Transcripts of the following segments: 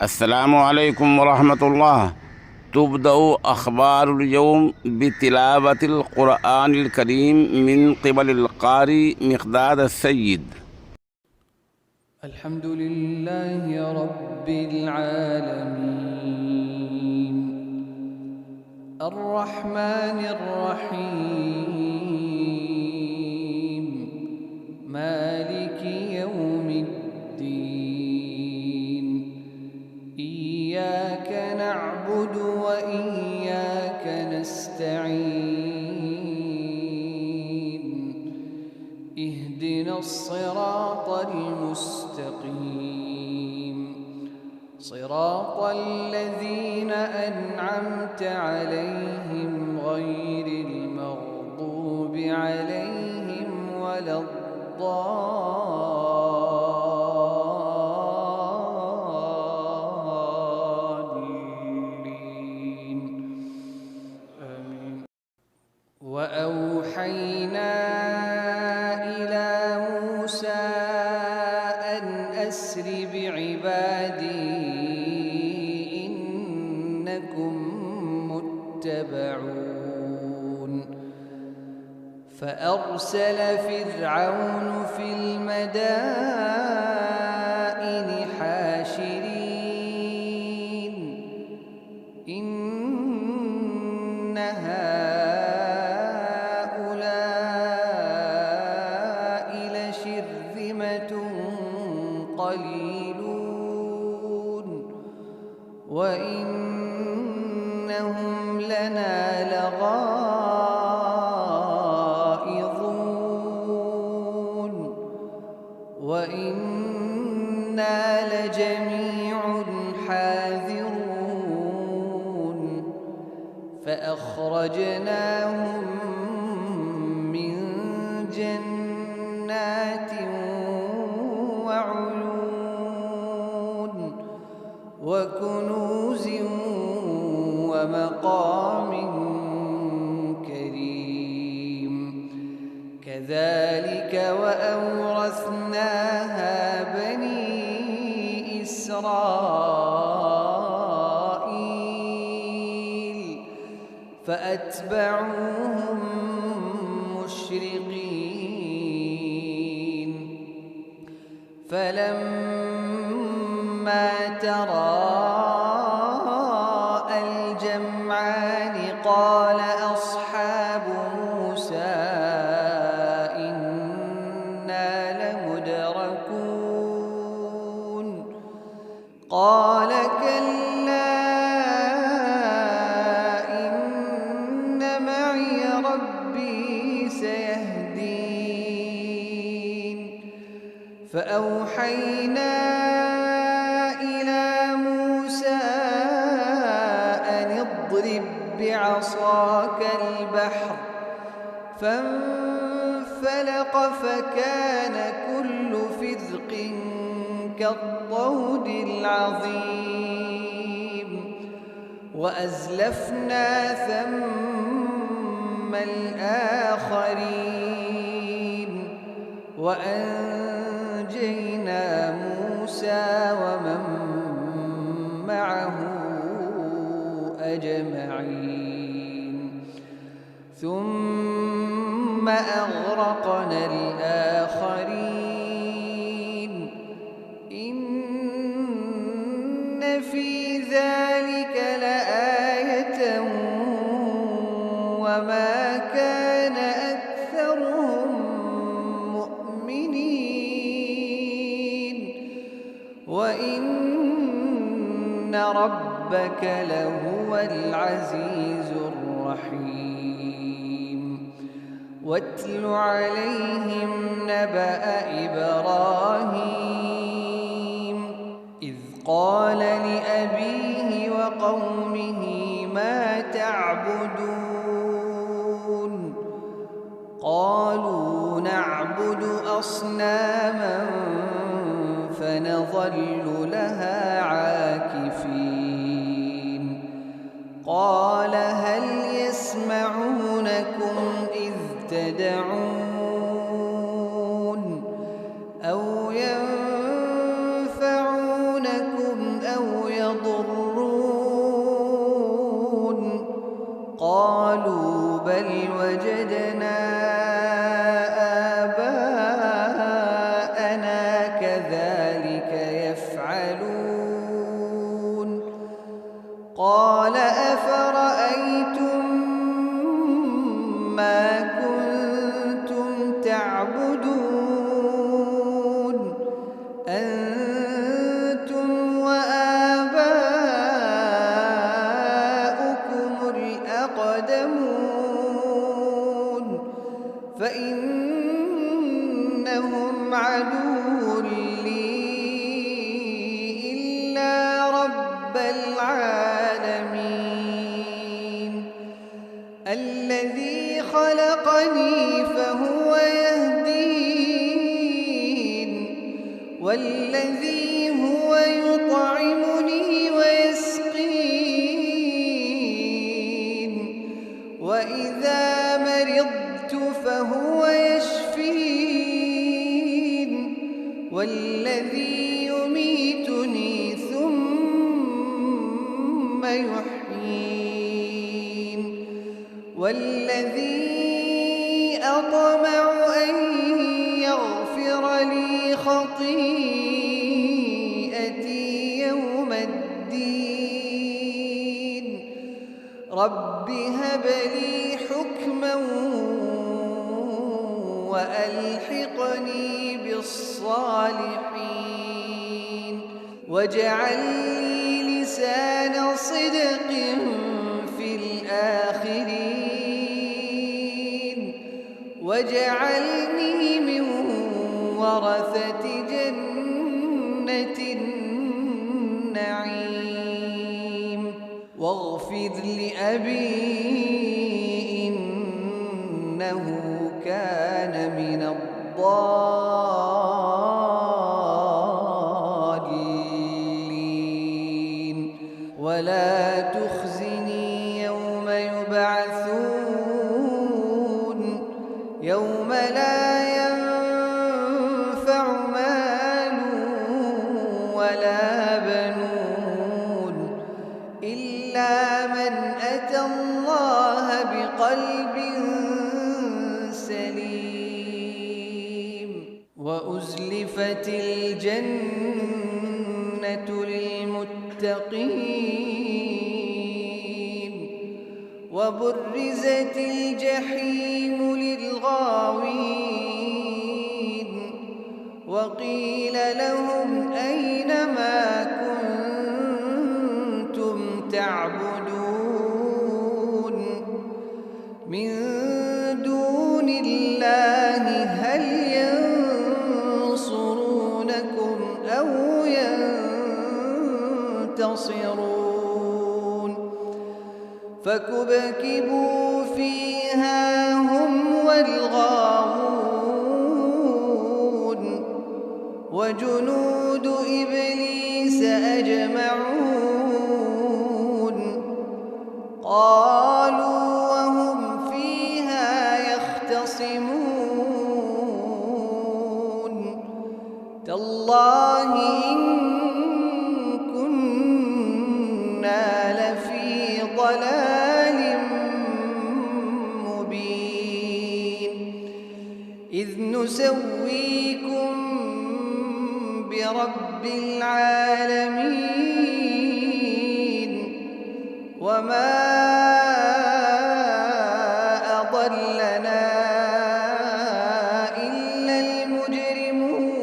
السلام عليكم ورحمة الله. تبدأ أخبار اليوم بتلاوة القرآن الكريم من قبل القارئ مقداد السيد. الحمد لله رب العالمين الرحمن الرحيم مالك يوم الدين إياك نعبد وإياك نستعين اهدنا الصراط المستقيم صراط الذين أنعمت عليهم غير المغضوب عليهم ولا الضالين آمين. وأوحينا إلى موسى أن أسر بعبادي إنكم متبعون فأرسل فرعون في المدائن حاشرين إن هؤلاء لشرذمة قليلون وإنهم لنا لغائظون وإنا لجميع حاذرون فأخرجناهم من جنات وعيون وكنوز ومقام كريم كذلك وأورثناها بني إسرائيل فأتبعوهم مشرقين فلما تراءى الجمعان قال أصحاب موسى إنا لمدركون قال كلا إن معي ربي سيهدين فأوحينا إلى موسى أن اضرب بعصاك البحر فانفلق فكان كل فرق كالطود العظيم وأزلفنا ثم الآخرين وأنجينا موسى ومن معه أجمعين ثم أغرقنا الآخرين إن في ذلك لآية وما كان أكثرهم مؤمنين وإن ربك لهو العزيز الرحيم واتل عليهم نبأ إبراهيم إذ قال لأبيه وقومه ما تعبدون قالوا نعبد أصناما فنظل لها عاكفين قال هل يسمعونكم إذ تدعون أو ينفعونكم أو تضرون قالوا بل وجدنا آباءنا كذلك يفعلون قال أفرأيتم ما كنتم تعبدون أنتم وآباؤكم الأقدمون فإنهم عدو لي إلا رب العالمين الذي خلقني فهو يهدين والذي هو يطعمني ويسقين وإذا مرضت فهو يشفين والذي يميتني ثم يحيين والذي أطمع أن يغفر لي خطيئتي يوم الدين رب هب لي حكما وألحقني بالصالحين واجعل لي لسان صدق في الآخرين واجعلني من ورثة جنة النعيم واغفر لأبي إنه كان من الضالين ولا تخزني يوم يبعثون يوم لا ينفع مال ولا بنون إلا من أتى الله بقلب سليم وأزلفت الجنة للمتقين وبرزت الجحيم للغاوين وقيل لهم أين ما كنتم تعبدون من دون الله هل ينصرونكم أو ينتصرون فكبكبوا فيها هم والغاوون وجنود إبليس أجمعون قالوا وهم فيها يختصمون تالله إن كنا لفي ضلال مبين إذ نسويكم برب العالمين وما أضلنا إلا المجرمون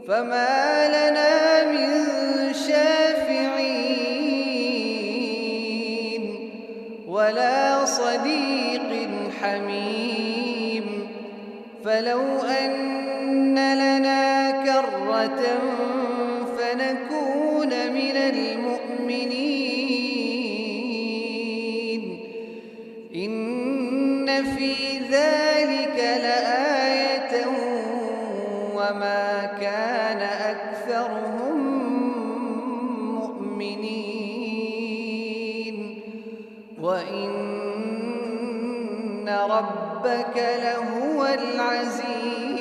فما لنا من شافعين ولا صديق حميم فلو أن لنا كرة فنكون من المؤمنين إن في ذلك لآية وما كان أكثرهم مؤمنين وإن ربك لهو العزيز